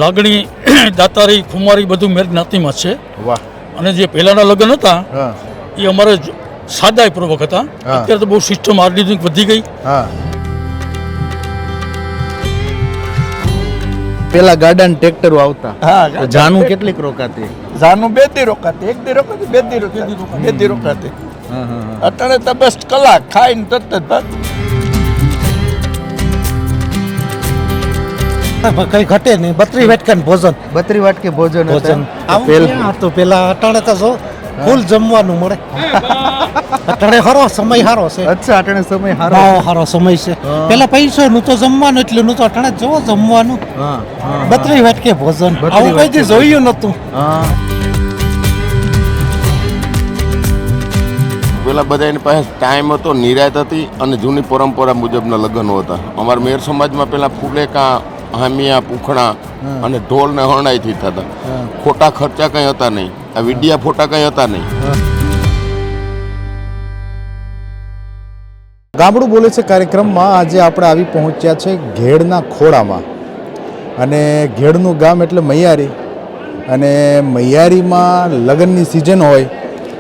લાગણી દાતારી ખુમારી બધું મેર જ્ઞાતિમાં છે. વાહ. અને જે પહેલાના લગ્ન હતા એ અમારે સાદાઈપૂર્વક હતા. અત્યારે તો બહુ સિસ્ટમ આધુનિક વધી ગઈ. પેલા ગાડા ને ટ્રેક્ટરો આવતા. જાનું કેટલીક રોકાતી? જાનું 2 દી રોકાતી, 1 દી રોકાતી, 2 દી રોકાતી, 2 દી રોકાતી. અત્યારે તો બસ કલાક ખાઈને તરત જ ભાગ. કઈ ઘટે નહીં. 32 વાટકા ભોજન. 32 વાટકે ભોજન. તો પેલા અટાણે તો જો ફૂલ જમવાનું મળે. અટાણે હારો સમય હારો છે. અચ્છા, અટાણે સમય હારો. હારો સમય છે. પેલા પૈસા નું તો જમવાનું એટલું નું તો અટાણે જો જમવાનું. 32 વાટકે ભોજન આવું કઈ દી જોયું નતું. પેલા બધા એની પાસે ટાઈમ હતો, નિરાયત હતી અને જૂની પરંપરા મુજબના લગ્નો હતા. અમારા મેર સમાજમાં પેલા ફૂલેકા, હામિયા, પૂખણા અને ઢોલ ને હરણાઈથી થતા. ખોટા ખર્ચા કંઈ હતા નહીં. આ વિડિયા ફોટા કંઈ હતા નહીં. ગામડું બોલે છે કાર્યક્રમમાં આજે આપણે આવી પહોંચ્યા છે ઘેડના ખોડામાં. અને ઘેડનું ગામ એટલે મૈયારી. અને મૈયારીમાં લગ્નની સિઝન હોય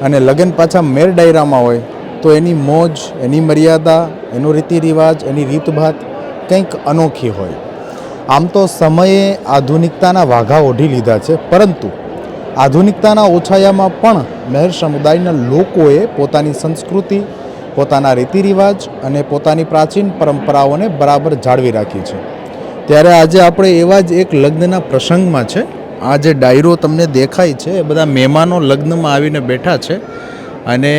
અને લગ્ન પાછા મેર ડાયરામાં હોય તો એની મોજ, એની મર્યાદા, એનો રીતિ રિવાજ, એની રીતભાત કંઈક અનોખી હોય. આમ તો સમયે આધુનિકતાના વાઘા ઓઢી લીધા છે, પરંતુ આધુનિકતાના ઓછાયામાં પણ મહેર સમુદાયના લોકોએ પોતાની સંસ્કૃતિ, પોતાના રીતિ રિવાજ અને પોતાની પ્રાચીન પરંપરાઓને બરાબર જાળવી રાખી છે. ત્યારે આજે આપણે એવા જ એક લગ્નના પ્રસંગમાં છે. આ જે ડાયરો તમને દેખાય છે એ બધા મહેમાનો લગ્નમાં આવીને બેઠા છે અને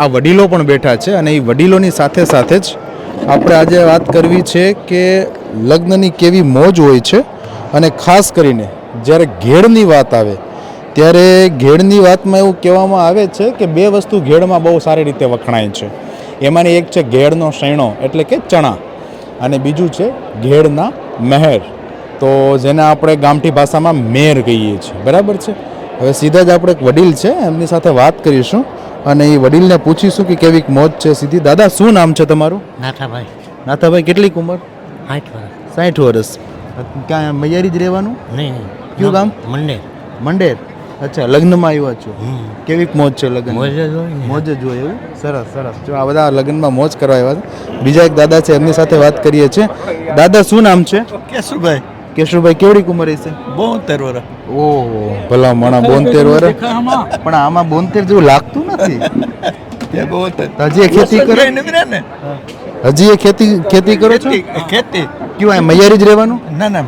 આ વડીલો પણ બેઠા છે. અને એ વડીલોની સાથે સાથે જ આપણે આજે વાત કરવી છે કે લગ્નની કેવી મોજ હોય છે. અને ખાસ કરીને જ્યારે ઘેડની વાત આવે ત્યારે ઘેડની વાતમાં એવું કહેવામાં આવે છે કે 2 વસ્તુ ઘેડમાં બહુ સારી રીતે વખણાય છે. એમાંની એક છે ઘેડનો શેણો એટલે કે ચણા, અને બીજું છે ઘેડના મહેર, તો જેને આપણે ગામઠી ભાષામાં મેર કહીએ છીએ. બરાબર છે. હવે સીધા જ આપણે એક વડીલ છે એમની સાથે વાત કરીશું અને એ વડીલને પૂછીશું કે કેવીક મોજ છે. સીધી દાદા, શું નામ છે તમારું? નાથાભાઈ. નાથાભાઈ, કેટલીક ઉંમર? 60 વર્ષ. ક્યાં મૈયારી જ રહેવાનું? નહીં. કયું ગામ? મંડેર. મંડેર. અચ્છા, લગ્નમાં આવ્યા છો. કેવીક મોજ છે લગ્ન? મોજ જ હોય. એવું? સરસ સરસ. જો આ બધા લગ્નમાં મોજ કરવા આવ્યા છે. બીજા એક દાદા છે એમની સાથે વાત કરીએ છીએ. દાદા, શું નામ છે? કેશુભાઈ. કેશુભાઈ, કેવડી ઉંમર હશે? 72 વર્ષ. ઓહો, ભલા માણા, 72 વર્ષ. પણ આમાં 72 જેવું લાગતું નથી. હજી એ ખેતી કરો? હજી એ ખેતી કરો છો? ખેતી. કયું આ મૈયારી જ રહેવાનું? ના,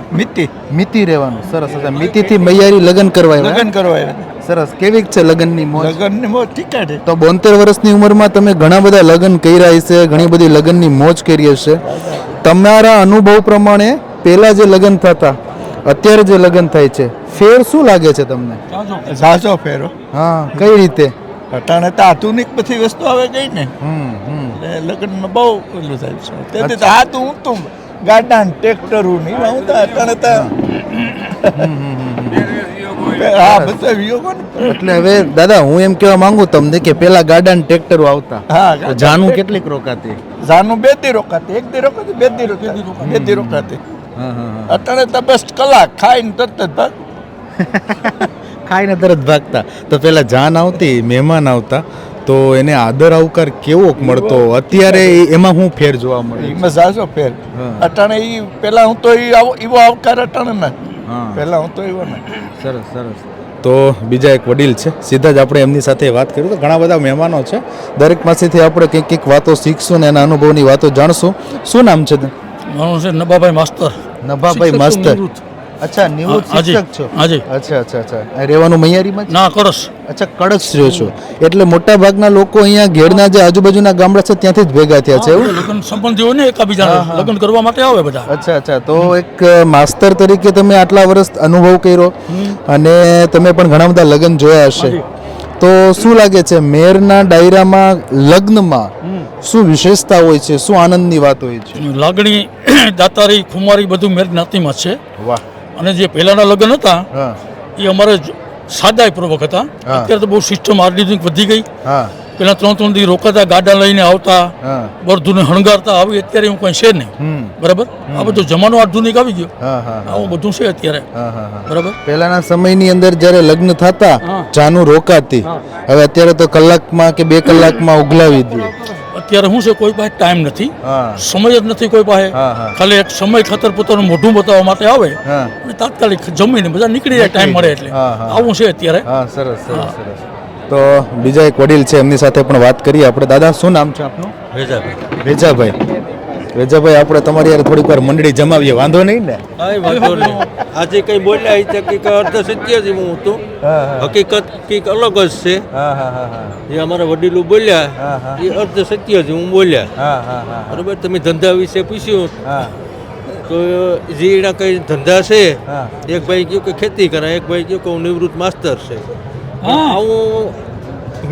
મિતી રહેવાનું. સરસ. મિતી થી મૈયારી લગ્ન કરવા આવ્યા. સરસ. કેવીક છે લગ્નની મોજ? લગ્નની મોજ ઠીક છે. તો 72 વર્ષની ઉંમરમાં તમે ઘણા બધા લગ્ન કર્યા હશે, ઘણી બધી લગ્નની મોજ કરી હશે. તમારા અનુભવ પ્રમાણે પહેલા જે લગ્ન થતા અત્યારે જે લગ્ન થાય છે, ફેર શું લાગે છે તમને? ઝાઝો ફેરો. હા, કઈ રીતે? અટાણે તો આધુનિક બધી વસ્તુ આવે ગઈ ને, લગ્નમાં બહુ પેલું થાય છે. તેથી આ તો હું તો ગાડા ને ટ્રેક્ટરું નહીં હું તો અટાણે તો હા બધા વિયોગો ને. એટલે હવે દાદા, હું એમ કહેવા માંગુ તમને કે પેલા ગાડા ને ટ્રેક્ટરો આવતા. હા. જાનું કેટલીક રોકાતી? જાનું 2 દી રોકાતી, 1 દી રોકાતી, 2 દી રોકાતી, 2 દી રોકાતી. અટાણે તો બસ કલાક ખાઈને તરત જ ભાગ. ખાઈને તરત ભાગતા. તો પેલા જાન આવતી, મહેમાન આવતા, તો એને આદર આવકાર કેવો મળતો? અત્યારે એમાં હું ફેર જોવા મળે? એમાં ઝાઝો ફેર. અટાણે એ પેલા હું તો એવો આવકાર અટાણે ના, પેલા હું તો એવો ના. સરસ સરસ. તો બીજા એક વડીલ છે, સીધા જ આપણે એમની સાથે વાત કરીએ. તો ઘણા બધા મહેમાનો છે, દરેક પાસેથી આપણે કંઈક વાતો શીખશું ને એના અનુભવની વાતો જાણશું. શું નામ છે? મારું છે નભાભાઈ માસ્તર. નભાભાઈ માસ્તર. અચ્છા, નિવૃત્ત શિક્ષક છો? અચ્છા. રહેવાનું મૈયારીમાં? ના, કળશ. અચ્છા, કળશ રહ્યો છો. એટલે મોટા ભાગના લોકો અહીંયા ઘેડના જે આજુબાજુના ગામડા છે ત્યાંથી જ ભેગા થયા છે. એવું? લગ્ન સંબંધીઓ ને એકબીજાના લગ્ન કરવા માટે આવે બધા. અચ્છા. તો એક માસ્તર તરીકે તમે આટલા વર્ષ અનુભવ કર્યો અને તમે પણ ઘણા બધા લગ્ન જોયા હશે. તો શું લાગે છે મેરના ડાયરામાં લગ્નમાં શું વિશેષતા હોય છે? શું આનંદની વાત હોય છે? લાગણી દાતારી ખુમારી બધું મેર જ્ઞાતિમાં છે. વાહ. અને જે પહેલાના લગ્ન હતા એ અમારે સાદાઈપૂર્વક હતા. અત્યારે તો બહુ સિસ્ટમ આધુનિક વધી ગઈ. પેલા 3 દી રોકાતા, ગાડા લઈને આવતા, હા બધું હણગારતા. આવી અત્યારે એવું કંઈ છે નહીં. બરાબર, આ બધો જમાનો આધુનિક આવી ગયો, હા હા આવું બધું છે અત્યારે. હા હા હા બરાબર, પહેલાના સમયની અંદર જ્યારે લગ્ન થતા હા. જાનું રોકાતી, હવે અત્યારે તો કલાકમાં કે 2 કલાકમાં ઉગલાવી દે. અત્યારે શું છે, કોઈ પાસે ટાઈમ નથી, હા સમય જ નથી કોઈ પાસે. હા, હા. ખાલી એક સમય ખાતર પોતાનું મોઢું બતાવવા માટે આવે હા અને તાત્કાલિક જમીને બધા નીકળી જાય ટાઈમ મળે એટલે. હા, હા. આવું છે અત્યારે. હા સરસ સરસ સરસ. તો બીજા એક વડીલ છે, એમની સાથે પણ વાત કરીએ આપણે. દાદા, શું નામ છે આપનું? વેજાભાઈ. વેજાભાઈ, આપણે તમારી યાર થોડીક વાર મંડળી જમાવીએ, વાંધો નહીં ને? કાંઈ વાંધો નહીં. આજે કંઈ બોલ્યા એ હકીકત અર્ધ સત્ય જ હું હતું. હા હા હકીકત કંઈક અલગ જ છે. હા હા હા હા જે અમારા વડીલો બોલ્યા હા, હા. એ અર્ધ સત્ય જ હું બોલ્યા. હા હા હા બરોબર, તમે ધંધા વિશે પૂછ્યું હા તો જે એના કંઈ ધંધા છે, હા એક ભાઈ કહ્યું કે ખેતી કરે, એક ભાઈ કહ્યું કે હું નિવૃત્ત માસ્તર છે. હા. આવું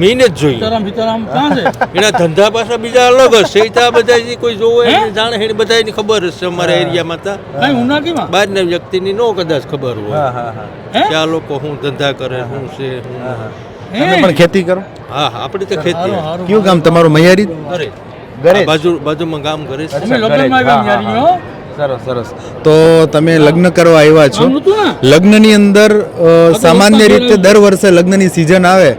મેં જ જોયું. સીતારામ ક્યાં છે? એના ધંધા પાછા બીજા અલગ જ છે. એ તો આ બધા જે કોઈ જોવે એને જાણે એને બધાની ખબર જ છે. અમારા એરિયામાં તો કાંઈ ઉનાકીમાં? બહારના વ્યક્તિની નો કદાચ ખબર હોય હા હા હા હે? કે આ લોકો શું ધંધા કરે, શું છે શું હા, હા. હે? તમે પણ ખેતી કરો? હા આપણી તો ખેતી હારું, હારું. કયું ગામ તમારું? મૈયારી? કરે ઘરે જ? બાજુમાં ગામ કરે છે. અમે લગ્નમાં આવ્યા ન્યારી, હો. સરસ સરસ. તો તમે લગ્ન કરવા આવ્યા છો. આમ નહોતું ને? લગ્નની અંદર સામાન્ય રીતે દર વર્ષે લગ્નની સિઝન આવે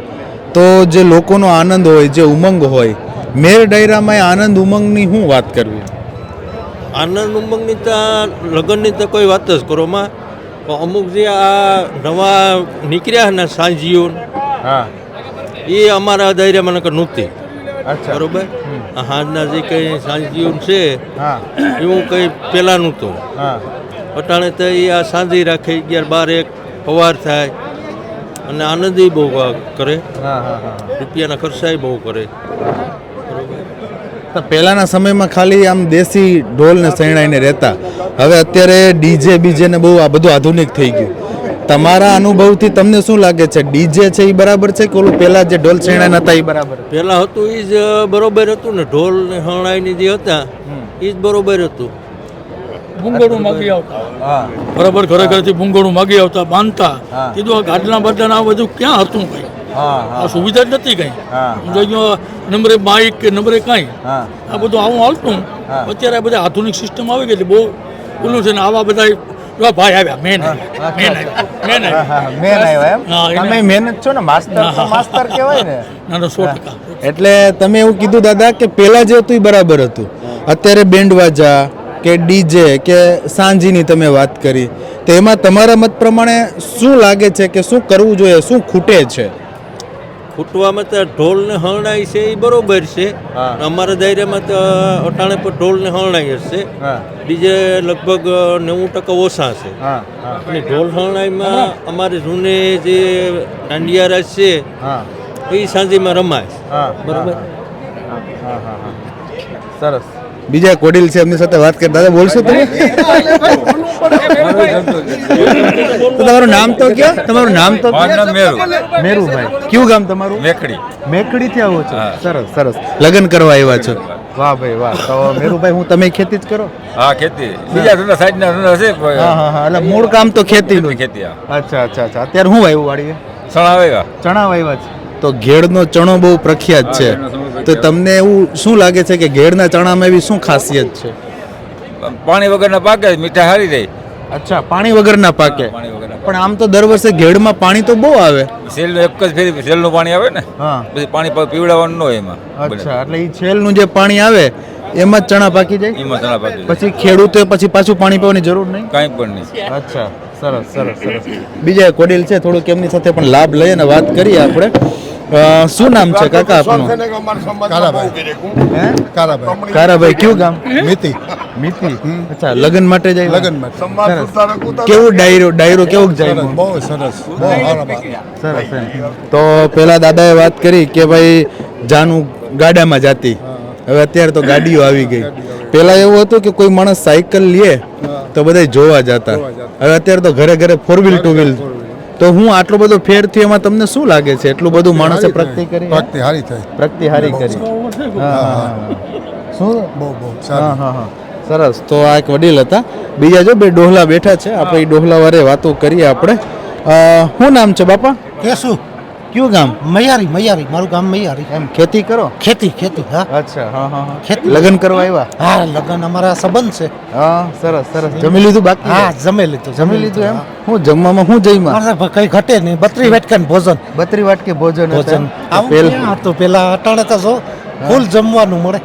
તો જે લોકોનો આનંદ હોય, જે ઉમંગ હોય, મેર ડાયરામાં એ આનંદ ઉમંગની શું વાત કરવી? આનંદ ઉમંગની તો લગ્નની તો કોઈ વાત જ કરો માં. પણ અમુક જે આ નવા નીકળ્યા ને સાંજીઓ હા એ અમારા દાયરામાં નકર નહોતી. અચ્છા બરોબર, આ હાજના જે કંઈ સાંજીઓ છે હા એવું કંઈ પહેલાં નહોતું. હા અટાણે તો એ આ સાંજી રાખે 11-12 સવાર થાય અને આનંદ બહુ કરે, હા હા હા. રૂપિયાના ખર્ચાય બહુ કરે. તો પહેલાના સમયમાં ખાલી આમ દેશી ઢોલ ને શરણાઈને રહેતા, હવે અત્યારે ડીજે બીજે ને બહુ આ બધું આધુનિક થઈ ગયું. તમારા અનુભવથી તમને શું લાગે છે, ડીજે છે એ બરાબર છે કે ઓલું પહેલા જે ઢોલ શરણાઈ હતા એ બરાબર? પહેલાં હતું એ જ બરોબર હતું ને, ઢોલ ને હણાઈની જે હતા એ જ બરોબર હતું. ભૂંગળું માગી આવતા, હા બરાબર, ઘરે ઘરેથી ભૂંગળું માગી આવતા, બાંધતા. હા. કીધું આ ગાડલા બાડલા આ બધું ક્યાં હતું કઈ? હા આ સુવિધા જ નથી કઈ. હા જોઈ ગયો નંબરે બાઇક કે નંબરે કાંઈ, હા આ બધું આવું હાલતું. હા. અત્યારે આ બધા આધુનિક સિસ્ટમ આવી ગઈ એટલે બહુ ઓલું છે ને. આવા બધા જો ભાઈ આવ્યા, મેન આવ્યા, મેન આવ્યા, મેન હા, આવ્યા. હા, મેન આવ્યા એમ? હા, એને- તમે મહેનત છો ને, માસ્તર તો માસ્તર કહેવાય ને. ના ના, 100%. એટલે તમે એવું કીધું દાદા કે પહેલા જે હતું એ બરાબર હતું, અત્યારે બેન્ડ વાજા કે ડીજે કે સાંજીની તમે વાત કરી, તો એમાં તમારા મત પ્રમાણે શું લાગે છે કે શું કરવું જોઈએ, શું ખૂટે છે? ખૂટવામાં તો ઢોલ ને હરણાઈ છે એ બરોબર છે. હા. અમારા દાયરામાં તો અટાણે પર ઢોલ ને હરણાઈ જ છે. હા ડીજે લગભગ 90% ઓછા છે. હા હા અને ઢોલ હરણાઈમાં અમારે જૂને જે દાંડિયા રાસ છે હા એ સાંજીમાં રમાય છે. હા બરોબર. હા હા હા. સરસ. બીજા એક વડીલ છે, એમની સાથે વાત કરી. દાદા બોલશો તમે? તો તમારું નામ તો કયો? તમારું નામ તો કયો? મેરુભાઈ. કયું ગામ તમારું? મેકડી મેકડી થી આવો છો? સરસ સરસ. લગ્ન કરવા આવ્યા છો? વાહ ભાઈ વાહ. તો મેરુભાઈ, હું તમે ખેતી જ કરો? હા ખેતી બીજા ધંધા સાઈડ ના ધંધા છે હા હા હા. એટલે મૂળ કામ તો ખેતીનું જ. ખેતી અચ્છા અચ્છા અચ્છા. અત્યારે હું વાવ્યું વાડીએ? સણા આવેગા ચણા વાવ્યા છે. તો ઘેડનો ચણો બહુ પ્રખ્યાત છે, તો તમને એવું શું લાગે છે કે ઘેડના ચણામાં એવી શું ખાસિયત છે? પાણી વગરના પાકે મીઠા હારી રહી. અચ્છા, પાણી વગરના પાકે. પાણી વગરના પણ આમ તો દર વર્ષે ઘેડમાં પાણી તો બહુ આવે. સેલનું એક જ ફેરી સેલનું પાણી આવે ને, હા પછી પાણી પીવડાવવાનું ન હોય એમાં. અચ્છા, એટલે એ છેલનું જે પાણી આવે એમાં જ ચણા પાકી જાય, એમાં ચણા પાકી જાય. પછી ખેડૂતે પછી પાછું પાણી પીવાની જરૂર નહીં. કાંઈ પણ નહીં. અચ્છા, સરસ સરસ સરસ. બીજા એક વડીલ છે, થોડુંક એમની સાથે પણ લાભ લઈએ અને વાત કરીએ આપણે. શું નામ છે કાકા આપનું? હે? કારાભાઈ. કયું ગામ? મિતિ મિતિ. અચ્છા, લગ્ન માટે જાય? લગ્ન માટે. સરસ. કેવું ડાયરો કેવું જાય? બહુ સરસ, બહુ સારા. સરસ એમ. તો પેલા દાદાએ વાત કરી કે ભાઈ જાનું ગાડામાં જાતી, હવે અત્યારે તો ગાડીઓ આવી ગઈ. પેલા એવું હતું કે કોઈ માણસ સાયકલ લે તો બધા જોવા જતા, હવે અત્યારે તો ઘરે ઘરે 4 વ્હીલ 2 વ્હીલ. તો હું આટલો બધો ફેર થયો એમાં તમને શું લાગે છે? એટલું બધું માણસે પ્રગતિ કરી? પ્રગતિ સારી થઈ. પ્રગતિ હારી કરી. હા હા. શું? બહુ બહુ હા સારી. હા હા. સરસ. તો આ એક વડીલ હતા. બીજા જો 2 ડોહલા બેઠા છે, આપણે એ ડોહલા વારે વાતો કરીએ આપણે. શું નામ છે બાપા? કેશું કયું ગામ મૈયારી મૈયારી મારું ગામ મૈયારી. એમ ખેતી કરો? ખેતી હા અચ્છા હા હા હા. ખેતી. લગ્ન કરવા આવ્યા? હા લગ્ન અમારા સંબંધ છે. હા સરસ સરસ. જમી લીધું બાકી? હા જમી લીધું જમી લીધું એમ. હું જમવામાં શું જમ્યા? મારે કઈ ઘટે નહીં 32 વાટકા ભોજન 32 વાટકે ભોજન હતા. ભોજન આવું પેલ- ક્યાં હતું પેલા અટાણે તો જો ફૂલ જમવાનું મળે.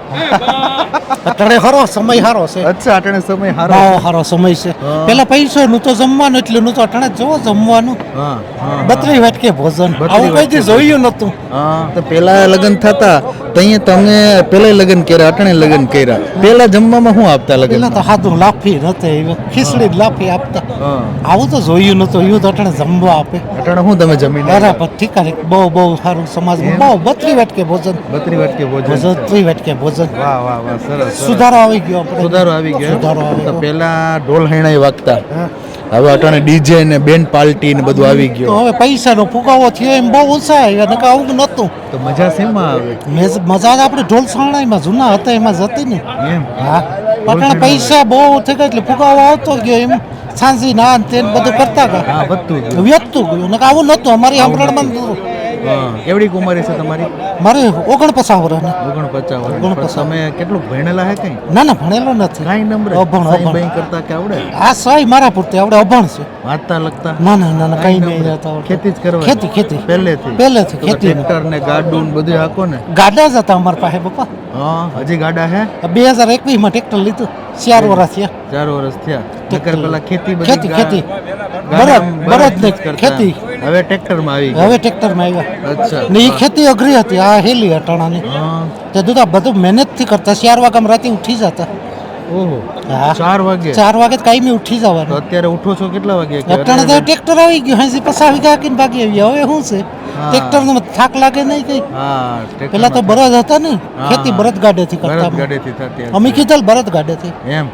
અટાણે હારો સમય હારો છે. અચ્છા અટાણે સમય હારો બહુ છે. હારો સમય છે. હા. પેલા પૈસો નું તો જમવાનું એટલું નું તો અટાણે જો જમવાનું હા હા 32 વાટકે ભોજન 32 આવું કઈ દી વાટકે જોયું નતું. હા તો પેલા લગ્ન થતા તઈએ તમે પેલા લગ્ન કર્યા અટાણે લગ્ન કર્યા પેલા જમવામાં શું આપતા લગ્ન? પેલા તો સાદું લાફી નથી ખીચડી જ લાફી આપતા. હા આવું તો જોયું નતું એવું તો અટાણે જમવા આપે. અટાણે શું તમે જમી લીધું? બરાબર ઠીક બહુ બહુ સારું સમાજમાં બહુ 32 વાટકે ભોજન 32 વાટકે ભોજન. 32 વાટકે ભોજન વાહ વાહ વાહ સરસ સરસ. સુધારો આવી ગયો આપણે. સુધારો આવી ગયો એમ? સુધારો આવી તો ગયો. પેલા ઢોલ હૈણાઈ વાગતા હા. હવે અટાણે ડીજે ને બેન્ડ પાર્ટી ને બધું આવી તો ગયું હવે પૈસાનો ફુગાવો થયો એમ બહુ ઓછા આવ્યા નકર આવું નતું. તો મજા શેમાં આવે મજા જ આપણે ઢોલ સાણાઈમાં જૂના હતા એમાં જતી ને. એમ? હા પણ પૈસા બહુ થઈ ગયા એટલે ફુગાવો આવતો ગયો એમ સાંજી ના ને તે બધું કરતા ગયા હા બધું ગયું. વ્યક્તું ગયું નકર આવું નતું અમારી સાંભળવામાં નતું. હા કેવડી ઉંમર છે તમારી? મારે 49 વર્ષ 49 વર્ષ. 49. તમે કેટલું ભણેલા હે કઈ? ના ના ભણેલો નથી. કાંઈ નંબર અભણ સાઈ અભણ બાઈ કરતા કે આવડે? આ સહી મારા પૂરતી આપણે અભણ છે. વાંચતા લખતા? ના ના ના ના કઈ કાંઈ નહીં નંબર. જતા આવડતું. ખેતી જ કરવા? ખેતી પહેલેથી પહેલેથી ખેતી ટ્રેક્ટર ને ગાડું ને બધું હાકો ને? ગાડા જ હતા અમારા પાસે બાપા. હા હજી ગાડા હે? 2021 માં ટ્રેક્ટર લીધું 4 વર્ષ થયા. 4 વર્ષ થયા. નકર પેલા ખેતી બધી ખેતી ખેતી ગાડામાં બળદ ને જ કરતા. ખેતી હવે ટ્રેક્ટર માં આવી ગયા. હવે ટ્રેક્ટર માં આવ્યા અચ્છા ને એ ખેતી અઘરી હતી આ હેલી અટાણાની હા તે દુધા બધું મહેનત થી કરતા 4 વાગ્યામાં રાતે ઉઠી જતા. ઓહો હા 4 વાગે 4 વાગે તો કાયમી ઉઠી તો જવાનું. અત્યારે ઉઠો છો કેટલા વાગે કે અટાણે તો ટ્રેક્ટર આવી ગયું 50 વીઘા હાકીને ભાગી આવ્યા હવે શું છે હા. ટ્રેક્ટર નો થાક લાગે નહીં કઈ. હા ટ્રેક્ટર પેલા તો બળદ હતા ને હા. ખેતી બળદ ગાડેથી કરતા બળદ અમે. ગાડીથી થતી હતી. અમે કીધેલ બળદ ગાડેથી. એમ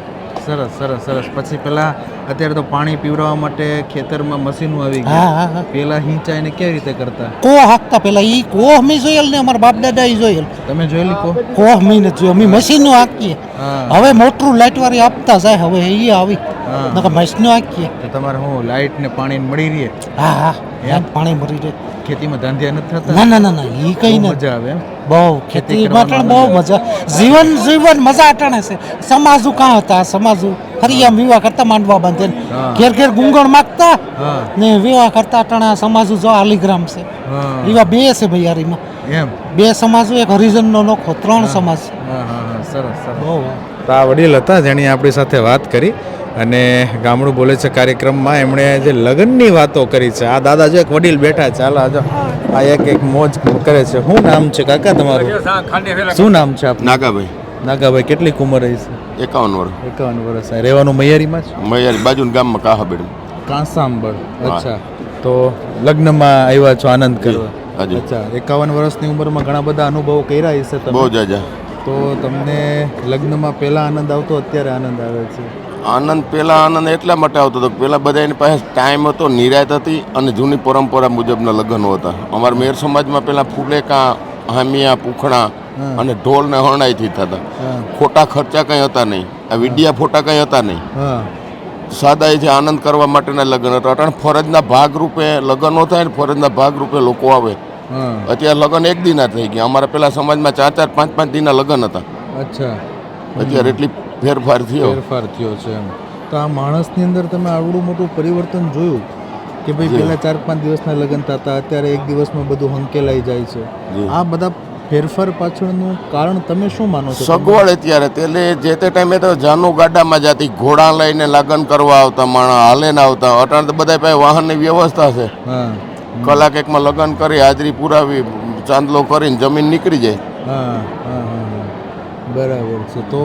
સરસ સરસ સરસ. પછી પેલા અત્યારે તો પાણી પીવડાવવા માટે ખેતરમાં મશીનો આવી હા ગયા. હા હા પેલા હિંચાઈને કેવી રીતે કરતા? કોહ હાકતા પેલા ઈ કોહ મી જોયેલ ને અમારા બાપ દાદા ઈ જોયેલ. તમે જોયેલી કો? કોહ મી નથી જોયો અમે મશીન નું હાકીએ. હા હવે મોટરું લાઈટ વાળી આપતા જાય હવે ઈ આવી હા. નકર મશીન નું હાકીએ. તો તમારે હું લાઈટ ને પાણી મળી રહે? હા હા એમ? એમ પાણી મરી જાય. ખેતીમાં ધાંધિયા નથી થતા? ના ના ના ના ઈ કઈ બહુ નથી. મજા આવે એમ? બહુ ખેતી ખેતી કરવાનું માટે બહુ મજા જીવન મજા અટાણે છે. સમાજુ કાં હતા સમાજુ ફરિયા વિવાહ કરતા માંડવા બાંધે હા. ઘેર ઘેર ગુંગળ માગતા હા ને વિવાહ કરતા અટાણા સમાજુ જો આલીગ્રામ છે હા એવા બે છે ભૈયારીમાં. એમ? બે સમાજો એક હરિજનનો નોખો 3 સમાજ. હા હા હા સરસ સરસ. બહુ તો આ વડીલ હતા જેણે આપણી સાથે વાત કરી અને ગામડું બોલે છે કાર્યક્રમમાં એમણે જે લગ્નની વાતો કરી છે. આ દાદા જો એક વડીલ બેઠા છે હાલો જો આ એક મોજ કરે છે. શું નામ છે કાકા તમારું? શું નામ છે આપનું? નાગાભાઈ નાગાભાઈ કેટલી ઉંમર રહી છે? 51 વર્ષ 51 વર્ષ. રહેવાનું મૈયારીમાં જ? મૈયારી બાજુના ગામમાં કાહાબેડ કાંસાંબળ. હા. અચ્છા તો લગ્નમાં આવ્યા છો આનંદ કરવા? હાજી. અચ્છા 51 વર્ષની ઉંમરમાં ઘણા બધા અનુભવો કર્યા હશે તમે? બહુ જાજા તો તમને લગ્નમાં પહેલા આનંદ આવતો અત્યારે આનંદ આવે છે? આનંદ પહેલા આનંદ એટલા માટે આવતો હતો કે પહેલા બધા એની પાસે ટાઈમ હતો નિરાયત હતી અને જૂની પરંપરા મુજબના લગ્નો હતા. અમારા મેર સમાજમાં પહેલા ફૂલેકા હામિયા પૂખણા હા. અને ઢોલ ને હરણાઈથી થતા. હા ખોટા ખર્ચા કંઈ હતા નહીં. આ વિડિયા ફોટા કંઈ હતા નહીં. હા સાદાઈથી આનંદ કરવા માટેના લગ્ન હતા. અટાણે ફરજના ભાગરૂપે લગ્નો થાય ને ફરજના ભાગરૂપે લોકો આવે. હા અત્યારે લગ્ન એક દિના થઈ ગયા. અમારા પેલા સમાજમાં 4 4 5 5 દિનના લગ્ન હતા. અચ્છા અત્યારે એટલી ફેરફાર થયો. ફેરફાર થયો છે એમ. તો આ માણસની અંદર તમે આવડું મોટું પરિવર્તન જોયું કે ભાઈ જી. પહેલા 4-5 દિવસના લગ્ન થતા અત્યારે એક દિવસમાં બધું હંકેલાઈ જાય છે. જી. આ બધા ફેરફાર પાછળનું કારણ તમે શું માનો છો? સગવડ અત્યારે એટલે જે તે ટાઈમે તો જાનુ ગાડામાં જતી ઘોડા લઈને લગ્ન કરવા આવતા માણસ હાલે ને આવતા. અટાણે તો બધા પાસે વાહનની વ્યવસ્થા છે. હા કલાક એકમાં લગ્ન કરી હાજરી પુરાવી ચાંદલો કરીને જમીન નીકળી જાય. હા હા હા બરાબર છે. તો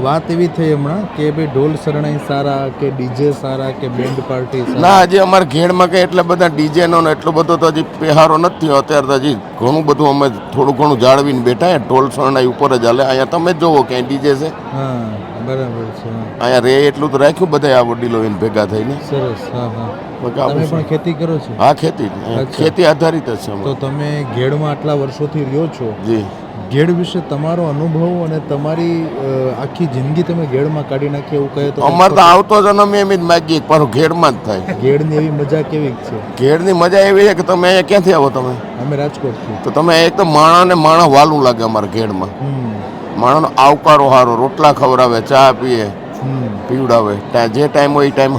વાત એવી થઈ હમણાં કે ભાઈ ઢોલ શરણાઈ સારા કે ડીજે સારા કે બેન્ડ પાર્ટી સારા? ના હજી અમારા ઘેડમાં કંઈ એટલા બધા ડીજેનો ને એટલો બધો તો હજી પહેરો નથી થયો. અત્યારે તો હજી ઘણું બધું અમે થોડું ઘણું જાળવીને બેઠા. ઢોલ શરણાઈ ઉપર જ હાલે. અહીંયા તમે જ જોવો ક્યાંય ડીજે છે? હા બરાબર છે. અહીંયા રે એટલું તો રાખ્યું બધા આ વડીલો એને ભેગા થઈને. સરસ. હા હા બાકી તમે આપણું પણ ખેતી કરો છો? હા ખેતી અચ્છા. ખેતી આધારિત જ છે તો અમારું. તમે ઘેડમાં આટલા વર્ષોથી રહ્યો છો જી ઘેડ વિશે તમારો અનુભવ અને તમારી આખી જિંદગી તમે ઘેડમાં કાઢી નાખી એવું કહે તો અમારે તો આવતો જન્મ એમ જ માગીએ પણ ઘેડમાં જ થાય. ઘેડની એવી મજા કેવી છે? ઘેડની મજા એવી છે કે તમે અહીંયા ક્યાંથી આવો તમે? અમે રાજકોટથી. તો તમે એક તો માણસ વાલું લાગે અમારે ઘેડમાં. માણસનો આવકારો સારો, રોટલા ખવડાવે, ચા પીએ, પીવડાવે, જે ટાઈમ હોય એ ટાઈમ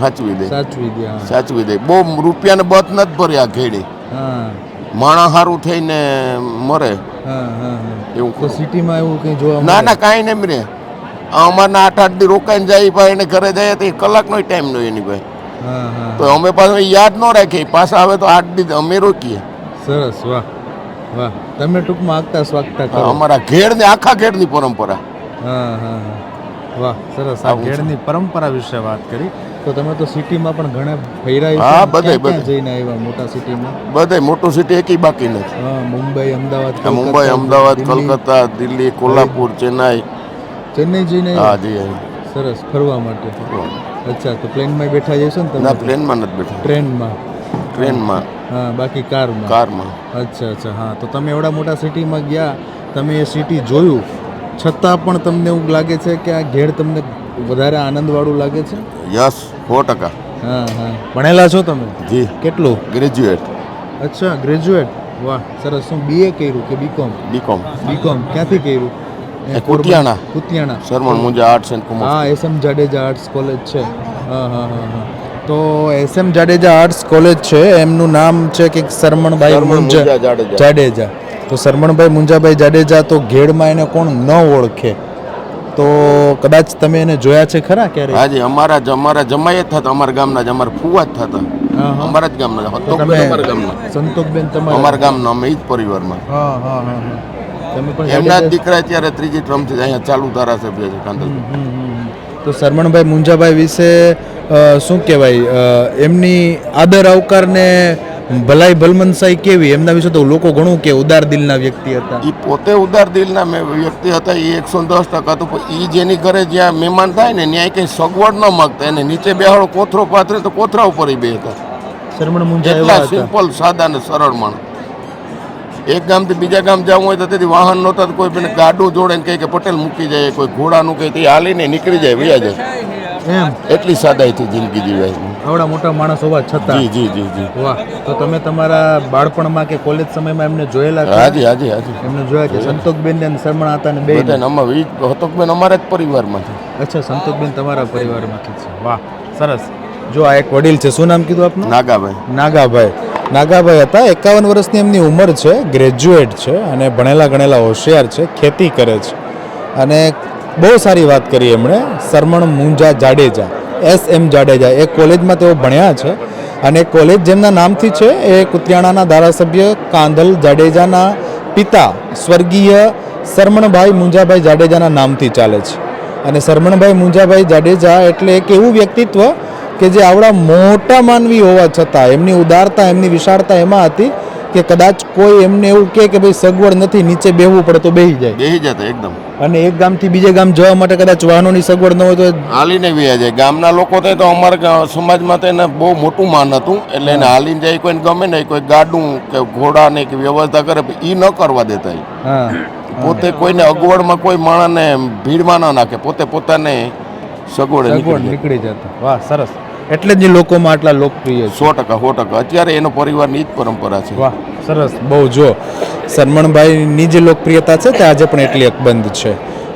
સાચવી દે. બહુ રૂપિયાને બત નથી ભર્યા ઘેડી. માણસ સારું થઈને મરે એવું. તો સિટીમાં એવું કંઈ જોવા ના કાંઈ નહીં રે. અમારના 8-8 દી રોકાઈને જાય ભાઈ એને ઘરે જાય તો 1 કલાકનો ટાઈમ નો એની ભાઈ. તો અમે પાછું યાદ ન રાખીએ, પાછા આવે તો 8 દી અમે રોકીએ. સરસ, વાહ વાહ. તમે ટૂંકમાં આગતા સ્વાગતા કરો. અમારા ઘેડની આખા ઘેડની પરંપરા. વાહ સરસ. આ ઘેડની પરંપરા વિશે વાત કરી. તો તમે તો સિટીમાં પણ ઘણા ફર્યા. હા, બધે જઈને આવ્યા મોટા સિટીમાં? બધે મોટું સિટી એકી બાકી નથી. મુંબઈ, અમદાવાદ, કલકત્તા, દિલ્હી, કોલ્હાપુર, ચેન્નાઈ જઈને હા જી. સરસ, ફરવા માટે. અચ્છા, તો પ્લેનમાં બેઠા જશો ને તમે? ના, પ્લેનમાં નથી બેઠા. ટ્રેનમાં. હા, બાકી કારમાં. અચ્છા. હા, તો તમે એવડા મોટા સિટીમાં ગયા, તમે એ સિટી જોયું, છતાં પણ તમને એવું લાગે છે કે આ ઘેડ તમને વધારે આનંદવાળું લાગે છે? યસ, 100%. હા. ભણેલા છો તમે? જી. કેટલું? ગ્રેજ્યુએટ. અચ્છા, ગ્રેજ્યુએટ. વાહ સરસ. શું BA કર્યું કે બીકોમ? બીકોમ. ક્યાંથી કર્યું? Kutiyana. Sharman Munja arts and commerce. હા, SM જાડેજા આર્ટ્સ કોલેજ છે. હા. તો SM જાડેજા આર્ટ્સ કોલેજ છે, એમનું નામ છે કે શરમણભાઈ મુંજા જાડેજા. તો શરમણભાઈ મુંજાભાઈ જાડેજા, તો ઘેડમાં એને કોણ ન ઓળખે? તો કદાચ તમે એને જોયા છે ખરા ક્યારે? હાજી, અમારા જમાઈ જ થતા, અમારા ગામના જ, અમારા ફુવા જ થતા, અમારા જ ગામના. સંતોષબેન અમારા ગામના, અમે ઈ જ પરિવારમાં. એમના જ દીકરા અત્યારે 3જી ટર્મથી અહીંયા ચાલુ ધારાસભ્ય છે કાંદલ. તો શરમણભાઈ મુંજાભાઈ વિશે શું કહેવાય, એમની આદર આવકારને ભલાઈ ભલમનસાઈ કેવી, એમના વિશે તો લોકો ઘણું કે ઉદાર દિલના વ્યક્તિ હતા. એ પોતે ઉદાર દિલના વ્યક્તિ હતા, એ 110% તો એ જેની ઘરે જ્યાં મહેમાન થાય ને ત્યાં કંઈ સગવડ ન માગતા, એને નીચે બેહાડો, કોથરો પાથરે તો કોથરા ઉપર બે હતા. શરમણ મુંજા એટલા સિમ્પલ, સાદા ને સરળ માણસ. એક ગામથી બીજા ગામ જવું હોય તો તેથી વાહન નહોતા, કોઈ પેને ગાડું જોડે ને કહે કે પટેલ મૂકી જાય, કોઈ ઘોડાનું કહે તે હાલીને નીકળી જાય, વયા જાય. એટલી સાદાઈથી જિંદગી જીવાય. આવડા મોટા માણસ હોવા છતાં. જી. વાહ. તો તમે તમારા બાળપણમાં કે કોલેજ સમયમાં એમને જોયેલા? હાજી. એમને જોયા કે સંતોષબેન ને શરમણ હતા ને બે? હતોકબેન અમારા જ પરિવારમાંથી. અચ્છા, સંતોષબેન તમારા પરિવારમાંથી છે. વાહ સરસ. જો આ એક વડીલ છે, શું નામ કીધું આપનું? નાગાભાઈ હતા. 51 વર્ષની એમની ઉંમર છે, ગ્રેજ્યુએટ છે અને ભણેલા ગણેલા હોશિયાર છે, ખેતી કરે છે. અને બહુ સારી વાત કરી એમણે. શરમણ મુંજા જાડેજા, SM જાડેજા, એ કોલેજમાં તેઓ ભણ્યા છે. અને કોલેજ જેમના નામથી છે એ કુતિયાણાના ધારાસભ્ય કાંધલ જાડેજાના પિતા સ્વર્ગીય શરમણભાઈ મુંજાભાઈ જાડેજાના નામથી ચાલે છે. અને શરમણભાઈ મુંજાભાઈ જાડેજા એટલે એક એવું વ્યક્તિત્વ કે જે આવડા મોટા માનવી હોવા છતાં એમની ઉદારતા, એમની વિશાળતા એમાં હતી કે કદાચ કોઈ એમને એવું કહે કે ભાઈ સગવડ નથી, નીચે બેહવું પડે તો બેહી જતા એકદમ. અને એક ગામથી બીજે ગામ જવા માટે કદાચ વાહનોની સગવડ ન હોય તો હાલીને વ્યા જાય. ગામના લોકો તો અમારા સમાજમાં તો એને બહુ મોટું માન હતું, એટલે એને હાલીને જાય. કોઈને ગમે નહીં, કોઈ ગાડું કે ઘોડાને કે વ્યવસ્થા કરે એ ન કરવા દેતા. પોતે કોઈને અગવડમાં કોઈ માણસને ભીડમાં ન નાખે, પોતે પોતાને સગવડ નીકળી જતા. વાહ સરસ. એટલે જ લોકોમાં આટલા લોકપ્રિય છે. 100%. અત્યારે એનો પરિવારની જ પરંપરા છે. વાહ સરસ. બહુ જો શરમણભાઈની જે લોકપ્રિયતા છે તે આજે પણ એટલી અકબંધ છે.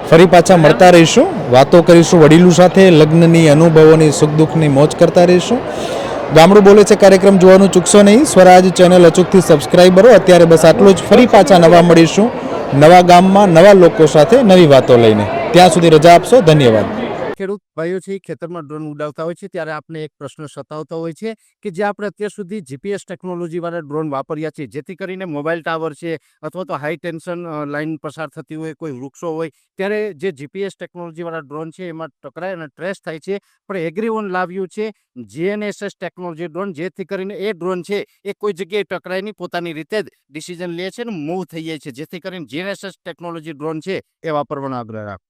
ફરી પાછા મળતા રહીશું, વાતો કરીશું વડીલો સાથે, લગ્નની, અનુભવોની, સુખ દુઃખની મોજ કરતા રહીશું. ગામડું બોલે છે કાર્યક્રમ જોવાનું ચૂકશો નહીં. સ્વરાજ ચેનલ અચૂકથી સબસ્ક્રાઈબ કરો. અત્યારે બસ આટલું જ. ફરી પાછા નવા મળીશું, નવા ગામમાં, નવા લોકો સાથે, નવી વાતો લઈને. ત્યાં સુધી રજા આપશો. ધન્યવાદ. ખેડૂત ભાઈઓ છે ખેતરમાં ડ્રોન ઉડાવતા હોય છે ત્યારે આપણે એક પ્રશ્ન સતાવતો હોય છે કે જે આપણે અત્યાર સુધી GPS ટેકનોલોજી વાળા ડ્રોન વાપર્યા છે, જેથી કરીને મોબાઈલ ટાવર છે અથવા તો હાઈ ટેન્શન લાઈન પસાર થતી હોય, કોઈ વૃક્ષો હોય, ત્યારે જે GPS ટેકનોલોજી વાળા ડ્રોન છે એમાં ટકરાય અને ટ્રેસ થાય છે. પણ એગ્રીવન લાવ્યું છે GNSS ટેકનોલોજી ડ્રોન, જેથી કરીને એ ડ્રોન છે એ કોઈ જગ્યાએ ટકરાય નહીં, પોતાની રીતે જ ડિસિઝન લે છે અને મૂવ થઈ જાય છે. જેથી કરીને GNSS ટેકનોલોજી ડ્રોન છે એ વાપરવાનો આગ્રહ રાખો.